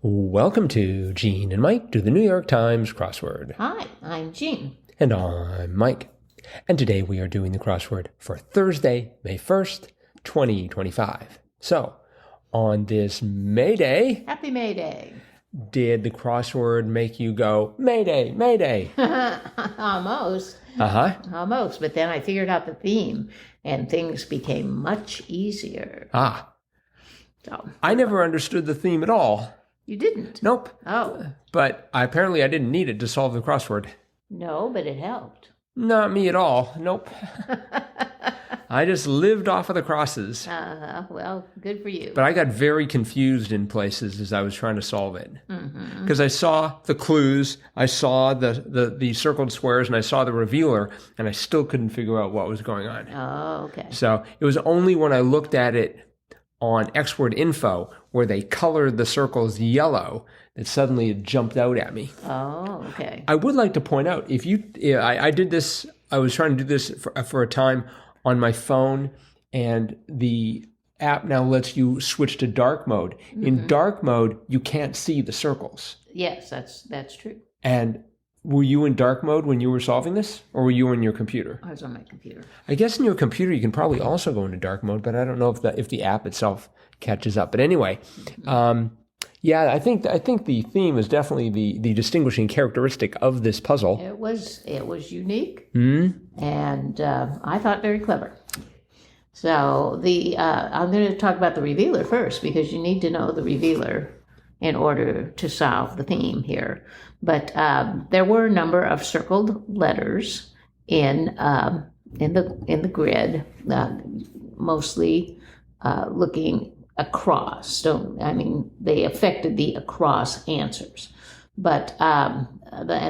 Welcome to Gene and Mike do the New York Times crossword. Hi, I'm Jean. And I'm Mike. And today we are doing the crossword for Thursday, May 1st, 2025. So, on this May Day... Happy May Day. Did the crossword make you go, Mayday, Mayday? Almost. Almost. But then I figured out the theme, and things became much easier. So I never understood the theme at all. You didn't? Nope. Oh. But apparently I didn't need it to solve the crossword. No, but it helped. Not me at all. Nope. I just lived off of the crosses. Well, good for you. But I got very confused in places as I was trying to solve it. Because I saw the clues, I saw the circled squares, and I saw the revealer, and I still couldn't figure out what was going on. Oh, okay. So it was only when I looked at it on Xword Info, where they colored the circles yellow, that suddenly it jumped out at me. Oh, okay. I would like to point out, I did this, I was trying to do this for a time on my phone, and the app now lets you switch to dark mode. In dark mode, you can't see the circles. Yes, that's true. And were you in dark mode when you were solving this, or were you on your computer? I was on my computer. I guess in your computer you can probably also go into dark mode, but I don't know if the app itself catches up. But anyway, yeah, I think the theme is definitely the distinguishing characteristic of this puzzle. It was unique, and I thought very clever. So I'm going to talk about the revealer first, because you need to know the revealer in order to solve the theme here. But there were a number of circled letters in the grid, mostly looking across. So, I mean, they affected the across answers. But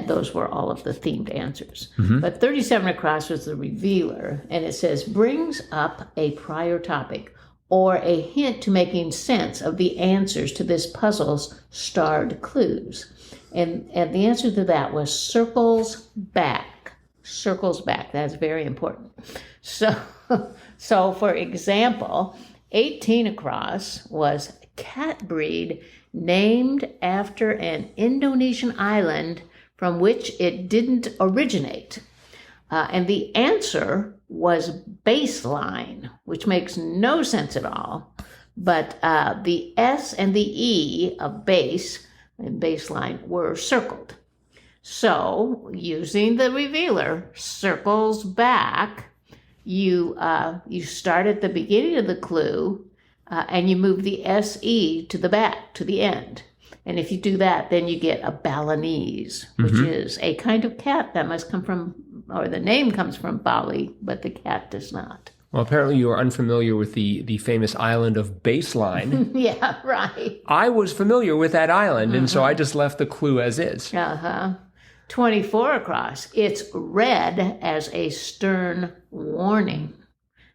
those were all of the themed answers. But 37 across was the revealer, and it says, brings up a prior topic or a hint to making sense of the answers to this puzzle's starred clues. And the answer to that was circles back. Circles back. That's very important. So for example, 18 across was cat breed named after an Indonesian island from which it didn't originate. And the answer was baseline, which makes no sense at all. But the S and the E of base and baseline were circled. So using the revealer, circles back, you start at the beginning of the clue and you move the SE to the back, to the end. And if you do that, then you get a Balinese, which is a kind of cat that must come from, or the name comes from Bali, but the cat does not. Well, apparently you are unfamiliar with the famous island of Baseline. Yeah, right. I was familiar with that island, and so I just left the clue as is. 24 across. It's read as a stern warning.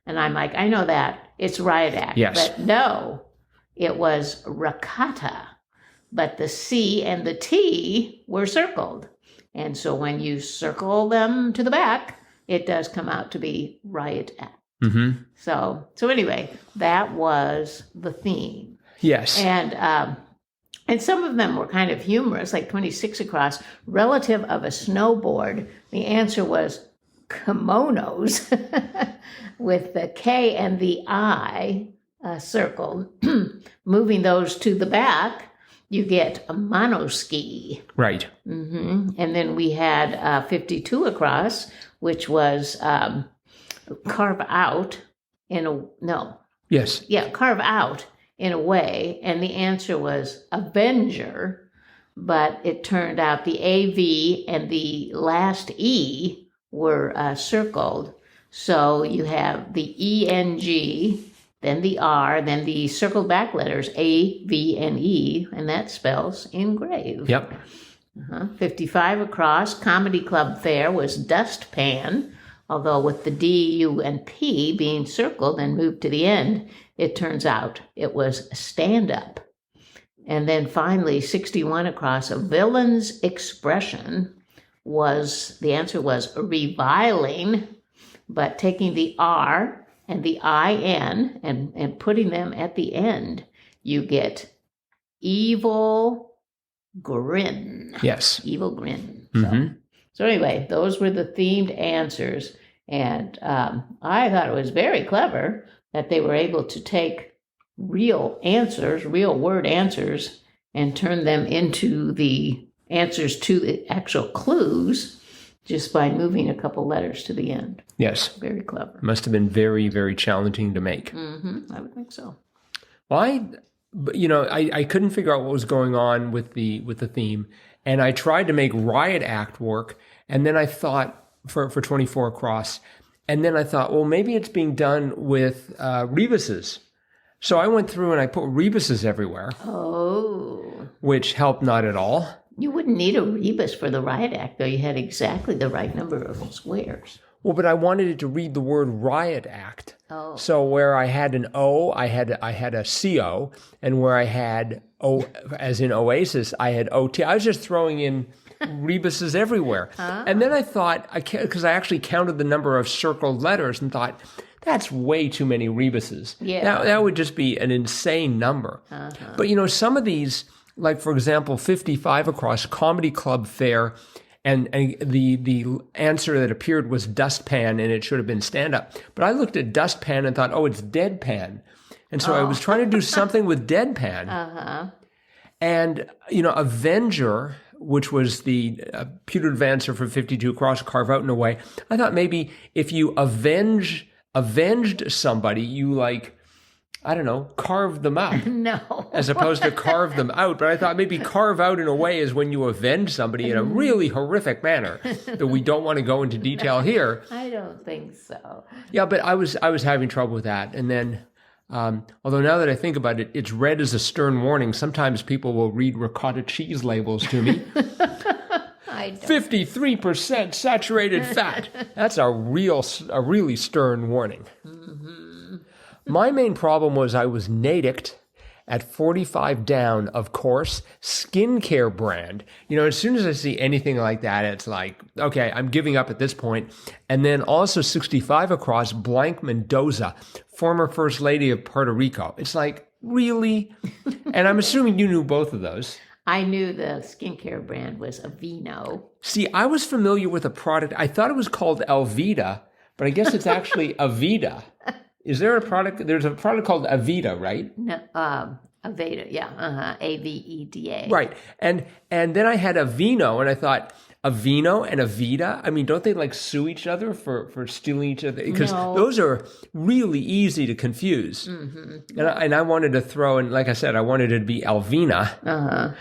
And I'm like, I know that. It's riot act. Yes. But no, it was rakata. But the C and the T were circled. And so when you circle them to the back, it does come out to be riot act. So anyway, that was the theme. Yes. And some of them were kind of humorous, like 26 across, relative of a snowboard. The answer was kimonos with the K and the I circled. Moving those to the back, you get a monoski. Right. And then we had 52 across, which was carve out in a, no. Yes. Yeah, carve out in a way. And the answer was Avenger, but it turned out the AV and the last E were circled. So you have the ENG, then the R, then the circled back letters A, V, and E, and that spells engrave. Yep. 55 across, Comedy Club Fair was dustpan, although with the D, U, and P being circled and moved to the end, it turns out it was stand-up. And then finally, 61 across, a villain's expression was, the answer was reviling, but taking the R and the IN and putting them at the end, you get evil grin. Yes. Evil grin. So anyway, those were the themed answers. And I thought it was very clever that they were able to take real answers, real word answers, and turn them into the answers to the actual clues just by moving a couple letters to the end. Yes. Very clever. Must have been very, very challenging to make. I would think so. Well, I couldn't figure out what was going on with the theme, and I tried to make Riot Act work, and then I thought for 24 across, and then I thought, well, maybe it's being done with rebuses. So I went through and I put rebuses everywhere. Oh. Which helped not at all. You wouldn't need a rebus for the Riot Act, though. You had exactly the right number of squares. Well, but I wanted it to read the word Riot Act. Oh. So where I had an O, I had a CO, and where I had O, as in Oasis, I had OT. I was just throwing in rebuses everywhere. And then I thought, because I actually counted the number of circled letters and thought, that's way too many rebuses. Yeah. That would just be an insane number. But, some of these, like, for example, 55 across, Comedy Club Fair, and the answer that appeared was dustpan, and it should have been stand-up. But I looked at dustpan and thought, oh, it's deadpan. And so I was trying to do something with deadpan. And, Avenger, which was the putative answer for 52 across, carve out in a way. I thought maybe if you avenged somebody, you carved them up. No. As opposed to carve them out. But I thought maybe carve out in a way is when you avenge somebody in a really horrific manner that we don't want to go into detail here. I don't think so. Yeah, but I was having trouble with that. And then, although now that I think about it, it's read as a stern warning. Sometimes people will read ricotta cheese labels to me. 53% saturated fat. That's a really stern warning. My main problem was I was naticked at 45 down, of course, skincare brand. As soon as I see anything like that, it's like, okay, I'm giving up at this point. And then also 65 across, Blank Mendoza, former First Lady of Puerto Rico. It's like, really? And I'm assuming you knew both of those. I knew the skincare brand was AVEENO. See, I was familiar with a product. I thought it was called Elvita, but I guess it's actually Aveda. Is there a product? There's a product called Aveda, right? No, Aveda, yeah, AVEEDA. Right, and then I had AVEENO, and I thought AVEENO and Aveda. I mean, don't they sue each other for stealing each other? Because those are really easy to confuse. And I wanted to throw in, like I said, I wanted it to be Alvina.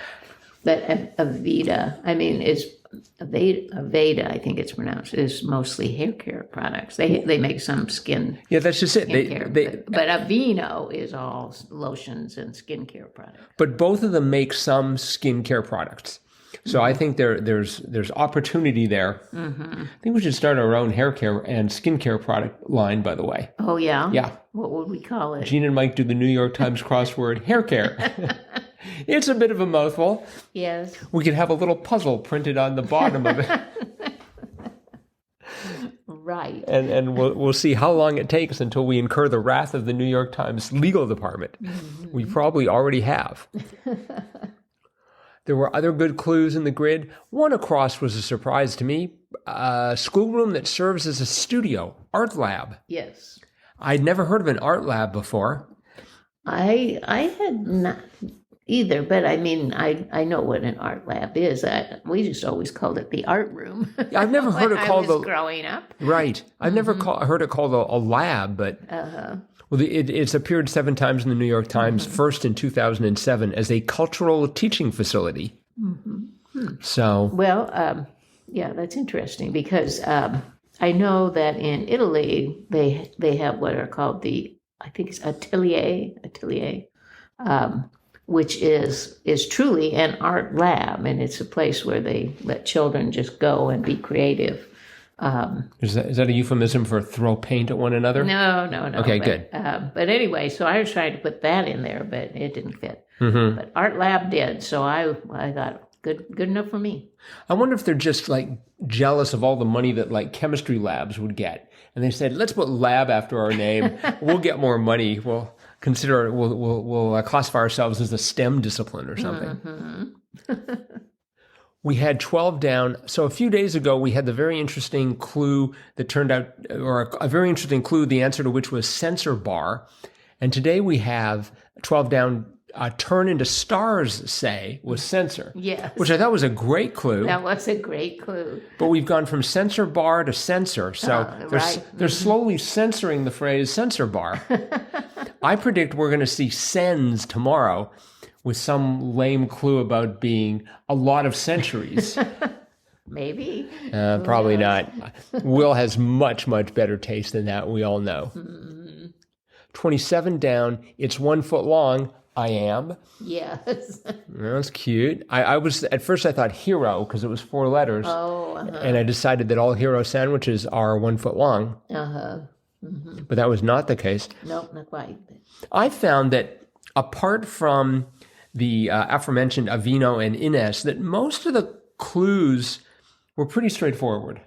But Aveda, I mean, is Aveda, I think it's pronounced, is mostly hair care products. They make some skin. Yeah, that's just it. But AVEENO is all lotions and skincare products. But both of them make some skincare products. So I think there's opportunity there. I think we should start our own hair care and skincare product line, by the way. Oh, yeah? Yeah. What would we call it? Gene and Mike do the New York Times crossword hair care. It's a bit of a mouthful. Yes. We could have a little puzzle printed on the bottom of it. Right. And we'll see how long it takes until we incur the wrath of the New York Times legal department. We probably already have. There were other good clues in the grid. One across was a surprise to me. A schoolroom that serves as a studio, art lab. Yes. I'd never heard of an art lab before. I had not either, but I mean, I know what an art lab is. We just always called it the art room. I've never heard it called growing up. Right. I've never heard it called a lab, but well, it's appeared 7 times in the New York Times. First in 2007 as a cultural teaching facility. So well, yeah, that's interesting because I know that in Italy they have what are called I think it's atelier, which is truly an art lab, and it's a place where they let children just go and be creative. Is that a euphemism for throw paint at one another? No. Okay, good. But anyway, so I was trying to put that in there, but it didn't fit. But art lab did, so I thought good enough for me. I wonder if they're just jealous of all the money that chemistry labs would get, and they said, let's put lab after our name. We'll get more money. Well, consider we'll classify ourselves as a STEM discipline or something. We had 12 down. So a few days ago, we had the very interesting clue that turned out, or a very interesting clue, the answer to which was sensor bar. And today we have 12 down, turn into stars, say, was sensor. Yes. Which I thought was a great clue. That was a great clue. But we've gone from sensor bar to sensor. So they're slowly censoring the phrase sensor bar. I predict we're going to see sens tomorrow with some lame clue about being a lot of centuries. Maybe. Probably not. Will has much, much better taste than that. We all know. 27 down. It's 1 foot long. I am. Yes. That's cute. I was, at first I thought hero because it was 4 letters. Oh. And I decided that all hero sandwiches are 1 foot long. But that was not the case. Nope, not quite. I found that apart from the aforementioned AVEENO and INES, that most of the clues were pretty straightforward.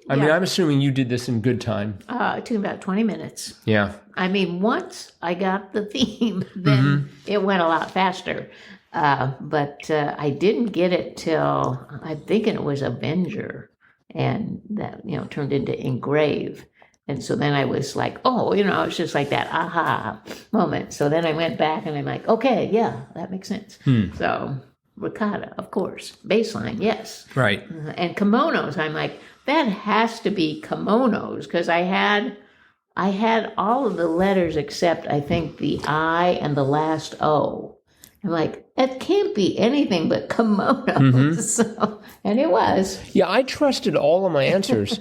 I mean, I'm assuming you did this in good time. It took about 20 minutes. Yeah. I mean, once I got the theme, then it went a lot faster. But I didn't get it till, I'm thinking it was Avenger. And that, turned into engrave. And so then I was like, oh, it was just like that aha moment. So then I went back and I'm like, okay, yeah, that makes sense. So ricotta, of course. Baseline, yes. Right. And kimonos, I'm like, that has to be kimonos because I had all of the letters except I think the I and the last O. I'm like, it can't be anything but kimonos. So, and it was. Yeah, I trusted all of my answers.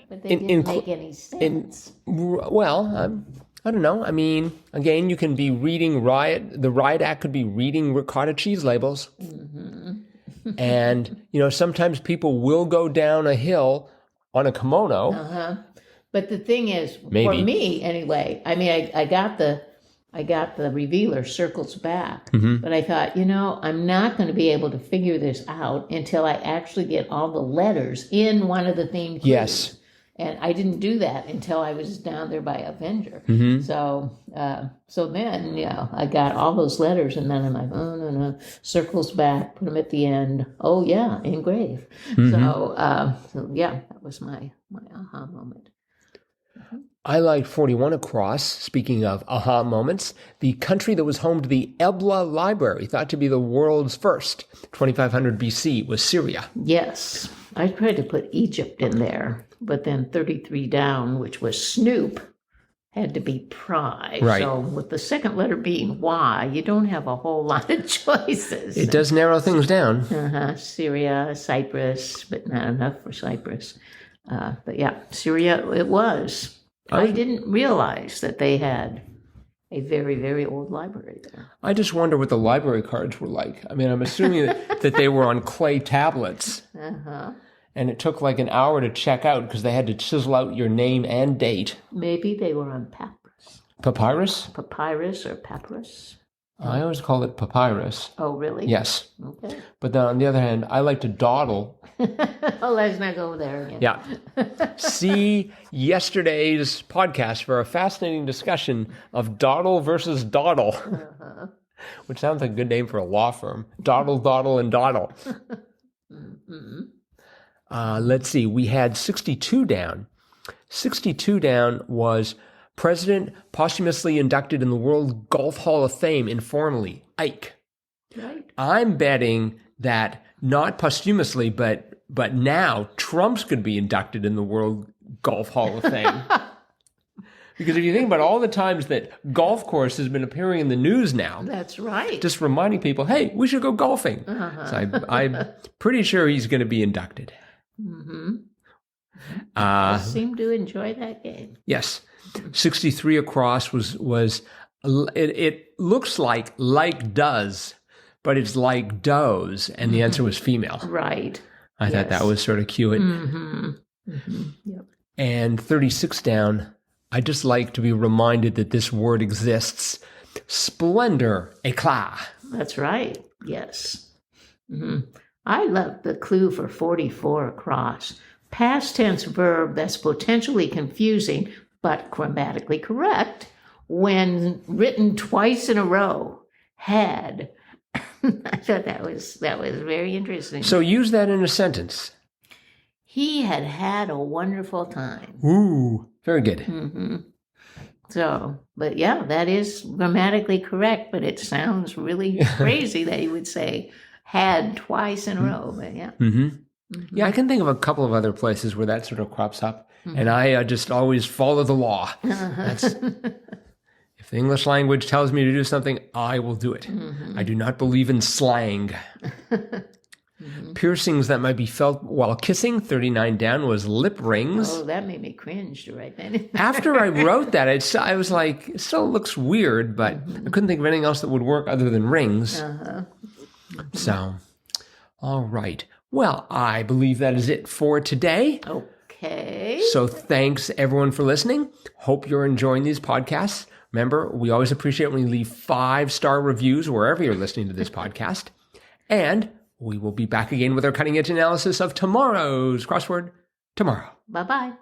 But they didn't make any sense. I don't know. I mean, again, you can be reading Riot. The Riot Act could be reading ricotta cheese labels. And, sometimes people will go down a hill on a kimono. But the thing is, for me anyway, I mean, I got the revealer circles back, but I thought, I'm not going to be able to figure this out until I actually get all the letters in one of the theme clues. Yes. And I didn't do that until I was down there by Avenger. So then, I got all those letters, and then I'm like, oh, no, circles back, put them at the end. Oh, yeah, engrave. So, that was my aha moment. I liked 41 across. Speaking of aha moments, the country that was home to the Ebla library, thought to be the world's first, 2500 BC, was Syria. Yes. I tried to put Egypt in there, but then 33 down, which was Snoop, had to be Pry. Right. So with the second letter being Y, you don't have a whole lot of choices. It does narrow things down. Syria, Cyprus, but not enough for Cyprus. But yeah, Syria it was. I didn't realize that they had a very, very old library there. I just wonder what the library cards were like. I mean, I'm assuming that they were on clay tablets. And it took like an hour to check out because they had to chisel out your name and date. Maybe they were on papyrus. Papyrus? Papyrus or papyrus. I always call it papyrus. Oh, really? Yes. Okay. But then on the other hand, I like to dawdle. Oh, let's not go there again. Yeah. See yesterday's podcast for a fascinating discussion of dawdle versus dawdle, which sounds like a good name for a law firm. Dawdle, dawdle, and dawdle. Let's see. We had 62 down. 62 down was President posthumously inducted in the World Golf Hall of Fame informally, Ike. Right. I'm betting that not posthumously, but now Trump's going to be inducted in the World Golf Hall of Fame. Because if you think about all the times that golf course has been appearing in the news now. That's right. Just reminding people, hey, we should go golfing. So I'm pretty sure he's going to be inducted. I seem to enjoy that game. Yes. 63 across was it looks like does, but it's like does, and the answer was female. Right. I thought that was sort of cute. Yep. And 36 down, I just like to be reminded that this word exists. Splendor, éclat. That's right. Yes. I love the clue for 44 across. Past tense verb that's potentially confusing but grammatically correct, when written twice in a row, had. I thought that was very interesting. So use that in a sentence. He had had a wonderful time. Ooh, very good. Mm-hmm. So, but yeah, that is grammatically correct, but it sounds really crazy that you would say had twice in a row. But yeah. Yeah, I can think of a couple of other places where that sort of crops up, and I just always follow the law. That's, if the English language tells me to do something, I will do it. I do not believe in slang. Piercings that might be felt while kissing, 39 down, was lip rings. Oh, that made me cringe to write that in. After I wrote that, I was like, it still looks weird, but I couldn't think of anything else that would work other than rings. So, all right. Well, I believe that is it for today. Okay. So thanks, everyone, for listening. Hope you're enjoying these podcasts. Remember, we always appreciate when you leave 5-star reviews wherever you're listening to this podcast. And we will be back again with our cutting-edge analysis of tomorrow's crossword tomorrow. Bye-bye.